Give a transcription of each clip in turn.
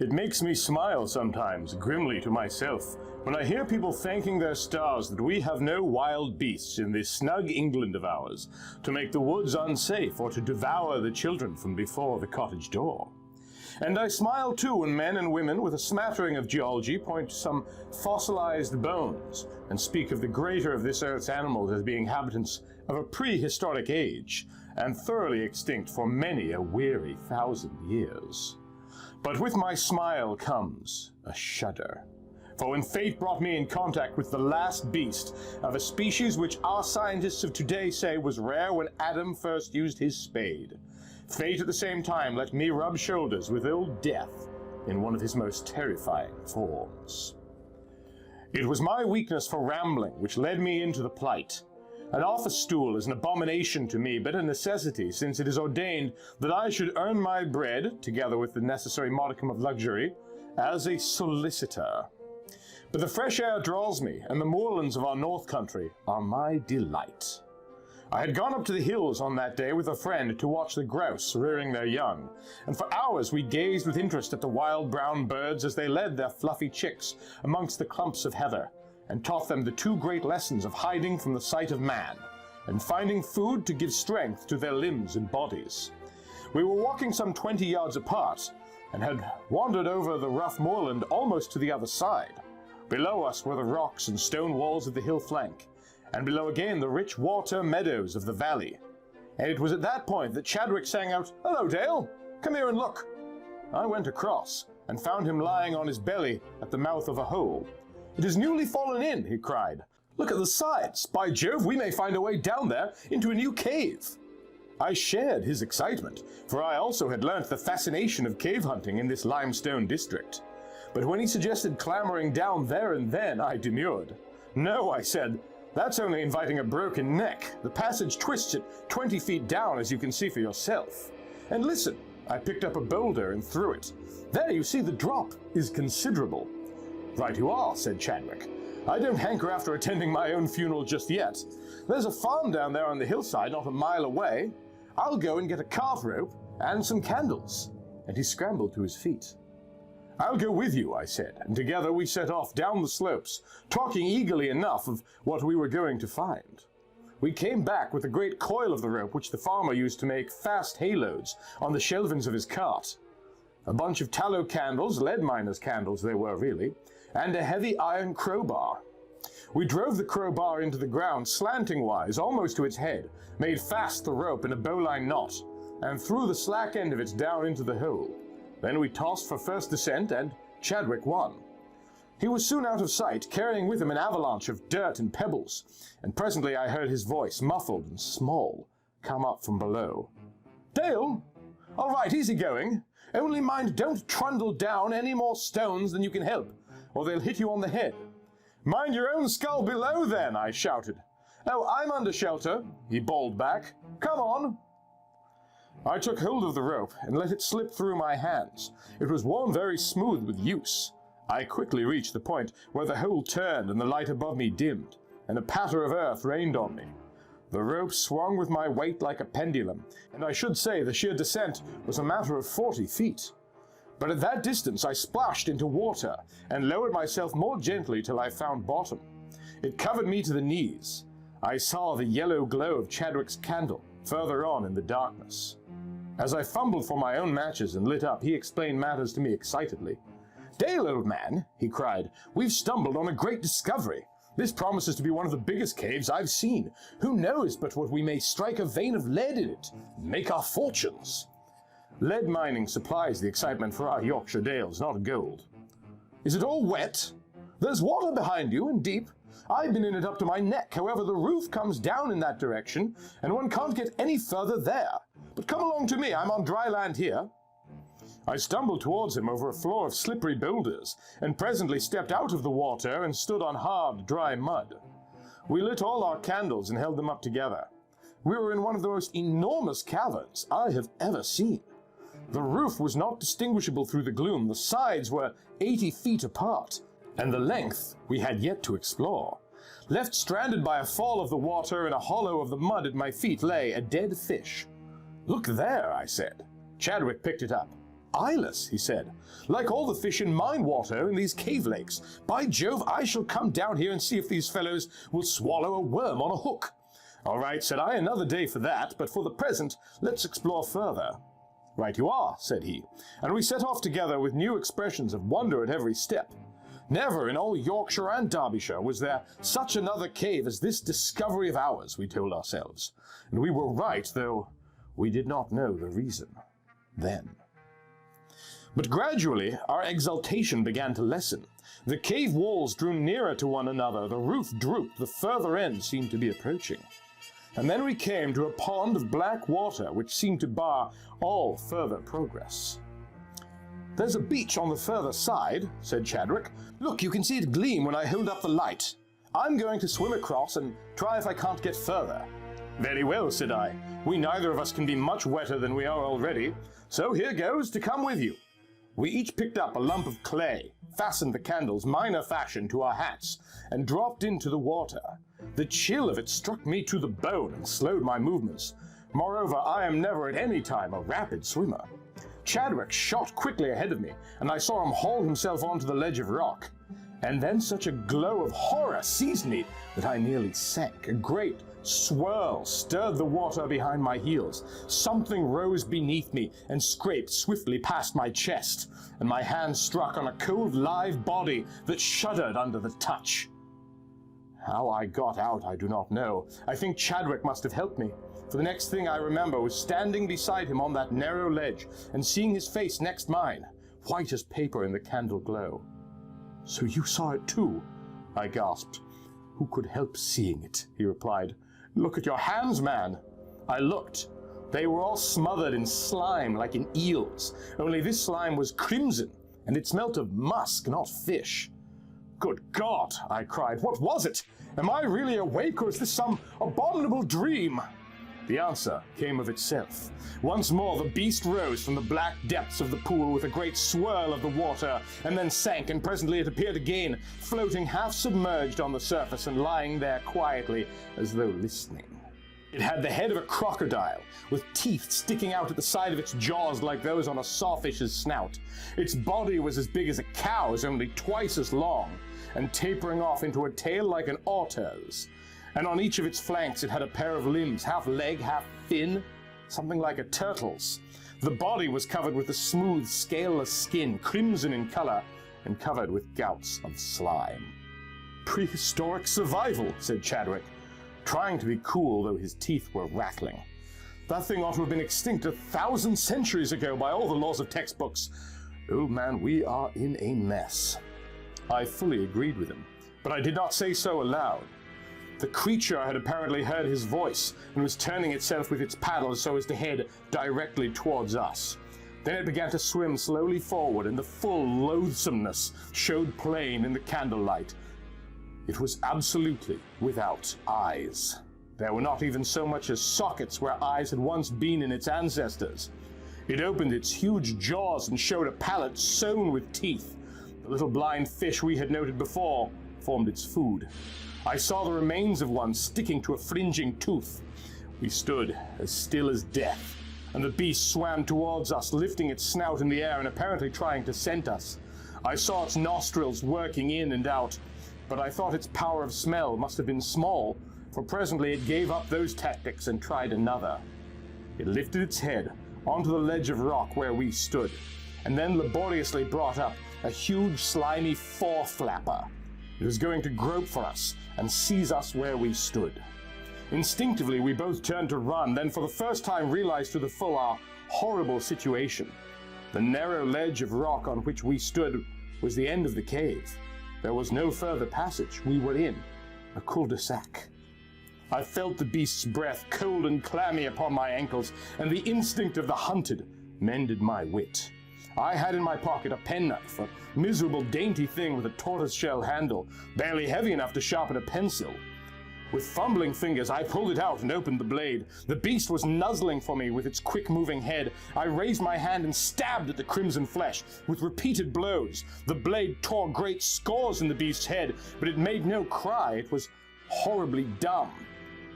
It makes me smile sometimes, grimly to myself, when I hear people thanking their stars that we have no wild beasts in this snug England of ours, to make the woods unsafe or to devour the children from before the cottage door. And I smile too when men and women with a smattering of geology point to some fossilized bones and speak of the greater of this earth's animals as being inhabitants of a prehistoric age and thoroughly extinct for many a weary 1,000 years. But with my smile comes a shudder. For when fate brought me in contact with the last beast of a species which our scientists of today say was rare when Adam first used his spade, fate at the same time let me rub shoulders with old Death in one of his most terrifying forms. It was my weakness for rambling which led me into the plight. An office stool is an abomination to me, but a necessity, since it is ordained that I should earn my bread, together with the necessary modicum of luxury, as a solicitor. But the fresh air draws me, and the moorlands of our north country are my delight. I had gone up to the hills on that day with a friend to watch the grouse rearing their young, and for hours we gazed with interest at the wild brown birds as they led their fluffy chicks amongst the clumps of heather, and taught them the two great lessons of hiding from the sight of man, and finding food to give strength to their limbs and bodies. We were walking some 20 yards apart, and had wandered over the rough moorland almost to the other side. Below us were the rocks and stone walls of the hill flank, and below again the rich water meadows of the valley. And it was at that point that Chadwick sang out, "Hello, Dale! Come here and look!" I went across, and found him lying on his belly at the mouth of a hole. "It is newly fallen in," he cried. "Look at the sides! By Jove, we may find a way down there into a new cave!" I shared his excitement, for I also had learnt the fascination of cave hunting in this limestone district. But when he suggested clambering down there and then, I demurred. "No," I said, "that's only inviting a broken neck. The passage twists it 20 feet down, as you can see for yourself. And listen," I picked up a boulder and threw it. "There, you see, the drop is considerable." "Right you are," said Chadwick. "I don't hanker after attending my own funeral just yet. There's a farm down there on the hillside not a mile away. I'll go and get a cart rope and some candles." And he scrambled to his feet. "I'll go with you," I said, and together we set off down the slopes, talking eagerly enough of what we were going to find. We came back with a great coil of the rope which the farmer used to make fast hayloads on the shelvings of his cart, a bunch of tallow candles, lead miners' candles they were really, and a heavy iron crowbar. We drove the crowbar into the ground slanting-wise, almost to its head, made fast the rope in a bowline knot, and threw the slack end of it down into the hole. Then we tossed for first descent, and Chadwick won. He was soon out of sight, carrying with him an avalanche of dirt and pebbles, and presently I heard his voice, muffled and small, come up from below. "Dale! All right, easy going. Only mind, don't trundle down any more stones than you can help, or they'll hit you on the head." "Mind your own skull below, then," I shouted. "Oh, I'm under shelter," he bawled back. "Come on." I took hold of the rope and let it slip through my hands. It was worn very smooth with use. I quickly reached the point where the hole turned and the light above me dimmed, and a patter of earth rained on me. The rope swung with my weight like a pendulum, and I should say the sheer descent was a matter of 40 feet. But at that distance I splashed into water, and lowered myself more gently till I found bottom. It covered me to the knees. I saw the yellow glow of Chadwick's candle further on in the darkness. As I fumbled for my own matches and lit up, he explained matters to me excitedly. "Dale, old man," he cried, "we've stumbled on a great discovery. This promises to be one of the biggest caves I've seen. Who knows but what we may strike a vein of lead in it, and make our fortunes." Lead mining supplies the excitement for our Yorkshire dales, not gold. "Is it all wet?" "There's water behind you, and deep. I've been in it up to my neck. However, the roof comes down in that direction, and one can't get any further there. But come along to me, I'm on dry land here." I stumbled towards him over a floor of slippery boulders, and presently stepped out of the water and stood on hard, dry mud. We lit all our candles and held them up together. We were in one of the most enormous caverns I have ever seen. The roof was not distinguishable through the gloom, the sides were 80 feet apart, and the length we had yet to explore. Left stranded by a fall of the water in a hollow of the mud at my feet lay a dead fish. "Look there," I said. Chadwick picked it up. eyeless, he said. Like all the fish in mine water in these cave lakes. By Jove, I shall come down here and see if these fellows will swallow a worm on a hook. All right, said I, another day for that, but for the present, let's explore further. Right you are, said he, and we set off together with new expressions of wonder at every step. Never in all Yorkshire and Derbyshire was there such another cave as this discovery of ours, we told ourselves. And we were right, though we did not know the reason then. But gradually our exultation began to lessen. The cave walls drew nearer to one another, the roof drooped, the further end seemed to be approaching. And then we came to a pond of black water which seemed to bar all further progress. There's a beach on the further side, said Chadwick. Look, you can see it gleam when I hold up the light. I'm going to swim across and try if I can't get further. Very well, said I. We neither of us can be much wetter than we are already, so here goes to come with you. We each picked up a lump of clay, fastened the candles miner fashion to our hats, and dropped into the water. The chill of it struck me to the bone and slowed my movements. Moreover, I am never at any time a rapid swimmer. Chadwick shot quickly ahead of me, and I saw him haul himself onto the ledge of rock. And then such a glow of horror seized me that I nearly sank. A great swirl stirred the water behind my heels. Something rose beneath me and scraped swiftly past my chest, and my hand struck on a cold live body that shuddered under the touch. How I got out I do not know. I think Chadwick must have helped me, for the next thing I remember was standing beside him on that narrow ledge and seeing his face next mine, white as paper in the candle glow. So you saw it too? I gasped. Who could help seeing it? He replied. Look at your hands, man. I looked. They were all smothered in slime like in eels, only this slime was crimson, and it smelt of musk, not fish. Good God, I cried. What was it? Am I really awake, or is this some abominable dream? The answer came of itself. Once more the beast rose from the black depths of the pool with a great swirl of the water, and then sank, and presently it appeared again, floating half submerged on the surface and lying there quietly as though listening. It had the head of a crocodile, with teeth sticking out at the side of its jaws like those on a sawfish's snout. Its body was as big as a cow's, only twice as long, and tapering off into a tail like an otter's. And on each of its flanks it had a pair of limbs, half leg, half fin, something like a turtle's. The body was covered with a smooth, scaleless skin, crimson in color, and covered with gouts of slime. Prehistoric survival, said Chadwick, trying to be cool, though his teeth were rattling. That thing ought to have been extinct 1,000 centuries ago by all the laws of textbooks. Old man, we are in a mess. I fully agreed with him, but I did not say so aloud. The creature had apparently heard his voice and was turning itself with its paddles so as to head directly towards us. Then it began to swim slowly forward, and the full loathsomeness showed plain in the candlelight. It was absolutely without eyes. There were not even so much as sockets where eyes had once been in its ancestors. It opened its huge jaws and showed a palate sewn with teeth. The little blind fish we had noted before formed its food. I saw the remains of one sticking to a fringing tooth. We stood as still as death, and the beast swam towards us, lifting its snout in the air and apparently trying to scent us. I saw its nostrils working in and out, but I thought its power of smell must have been small, for presently it gave up those tactics and tried another. It lifted its head onto the ledge of rock where we stood, and then laboriously brought up a huge slimy fore-flapper. It was going to grope for us and seize us where we stood. Instinctively, we both turned to run, then for the first time realized to the full our horrible situation. The narrow ledge of rock on which we stood was the end of the cave. There was no further passage. We were in a cul-de-sac. I felt the beast's breath cold and clammy upon my ankles, and the instinct of the hunted mended my wit. I had in my pocket a penknife, a miserable dainty thing with a tortoiseshell handle, barely heavy enough to sharpen a pencil. With fumbling fingers, I pulled it out and opened the blade. The beast was nuzzling for me with its quick-moving head. I raised my hand and stabbed at the crimson flesh with repeated blows. The blade tore great scores in the beast's head, but it made no cry. It was horribly dumb.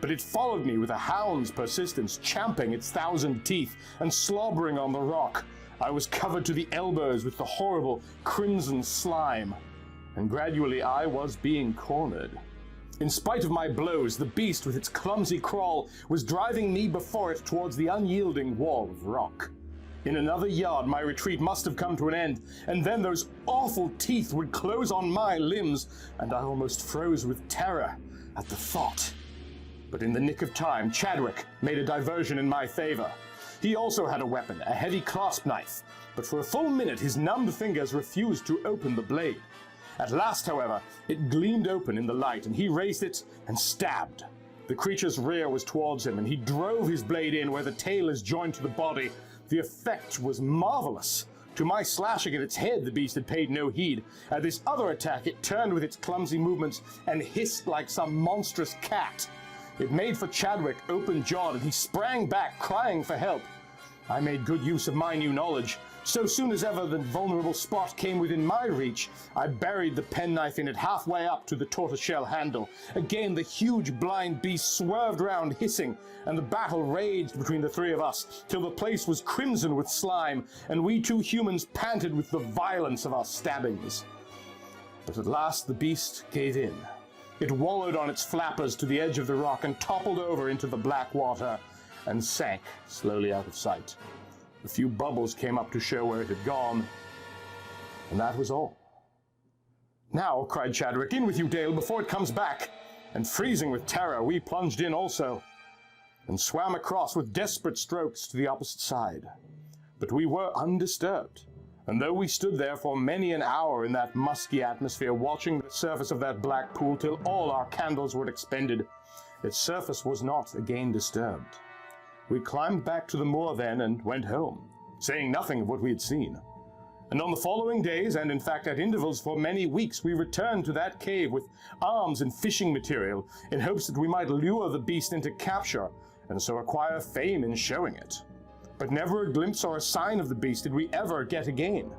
But it followed me with a hound's persistence, champing its 1,000 teeth and slobbering on the rock. I was covered to the elbows with the horrible crimson slime, and gradually I was being cornered. In spite of my blows, the beast with its clumsy crawl was driving me before it towards the unyielding wall of rock. In another yard, my retreat must have come to an end, and then those awful teeth would close on my limbs, and I almost froze with terror at the thought. But in the nick of time, Chadwick made a diversion in my favor. He also had a weapon, a heavy clasp knife, but for a full minute his numbed fingers refused to open the blade. At last, however, it gleamed open in the light, and he raised it and stabbed. The creature's rear was towards him, and he drove his blade in where the tail is joined to the body. The effect was marvelous. To my slashing at its head, the beast had paid no heed. At this other attack, it turned with its clumsy movements and hissed like some monstrous cat. It made for Chadwick open-jawed, and he sprang back, crying for help. I made good use of my new knowledge. So soon as ever the vulnerable spot came within my reach, I buried the penknife in it halfway up to the tortoiseshell handle. Again the huge blind beast swerved round hissing, and the battle raged between the three of us, till the place was crimson with slime, and we two humans panted with the violence of our stabbings. But at last the beast gave in. It wallowed on its flappers to the edge of the rock and toppled over into the black water, and sank slowly out of sight. A few bubbles came up to show where it had gone, and that was all. "Now," cried Chadwick, "in with you, Dale, before it comes back." And freezing with terror, we plunged in also, and swam across with desperate strokes to the opposite side. But we were undisturbed, and though we stood there for many an hour in that musky atmosphere, watching the surface of that black pool till all our candles were expended, its surface was not again disturbed. We climbed back to the moor then and went home, saying nothing of what we had seen. And on the following days, and in fact at intervals for many weeks, we returned to that cave with arms and fishing material, in hopes that we might lure the beast into capture, and so acquire fame in showing it. But never a glimpse or a sign of the beast did we ever get again.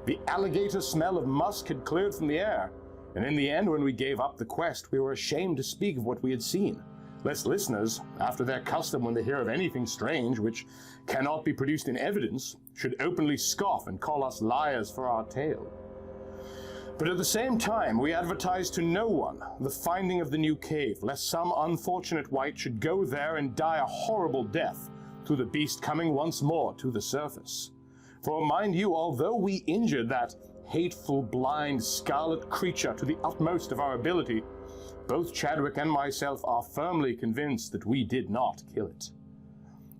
The alligator smell of musk had cleared from the air, and in the end, when we gave up the quest, we were ashamed to speak of what we had seen, lest listeners, after their custom when they hear of anything strange which cannot be produced in evidence, should openly scoff and call us liars for our tale. But at the same time, we advertised to no one the finding of the new cave, lest some unfortunate wight should go there and die a horrible death through the beast coming once more to the surface. For mind you, although we injured that hateful, blind, scarlet creature to the utmost of our ability, both Chadwick and myself are firmly convinced that we did not kill it.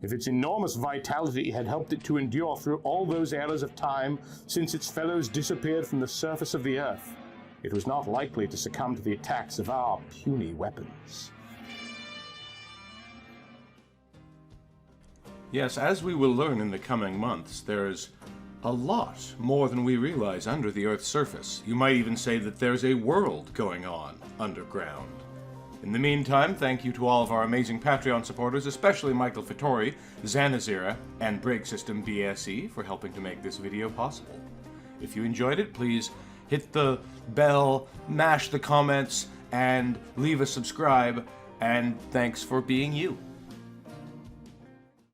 If its enormous vitality had helped it to endure through all those eras of time since its fellows disappeared from the surface of the earth, it was not likely to succumb to the attacks of our puny weapons. Yes, as we will learn in the coming months, there's a lot more than we realize under the Earth's surface. You might even say that there's a world going on underground. In the meantime, thank you to all of our amazing Patreon supporters, especially Michael Fittori, Zanazira, and Break System BSE for helping to make this video possible. If you enjoyed it, please hit the bell, mash the comments, and leave a subscribe, and thanks for being you.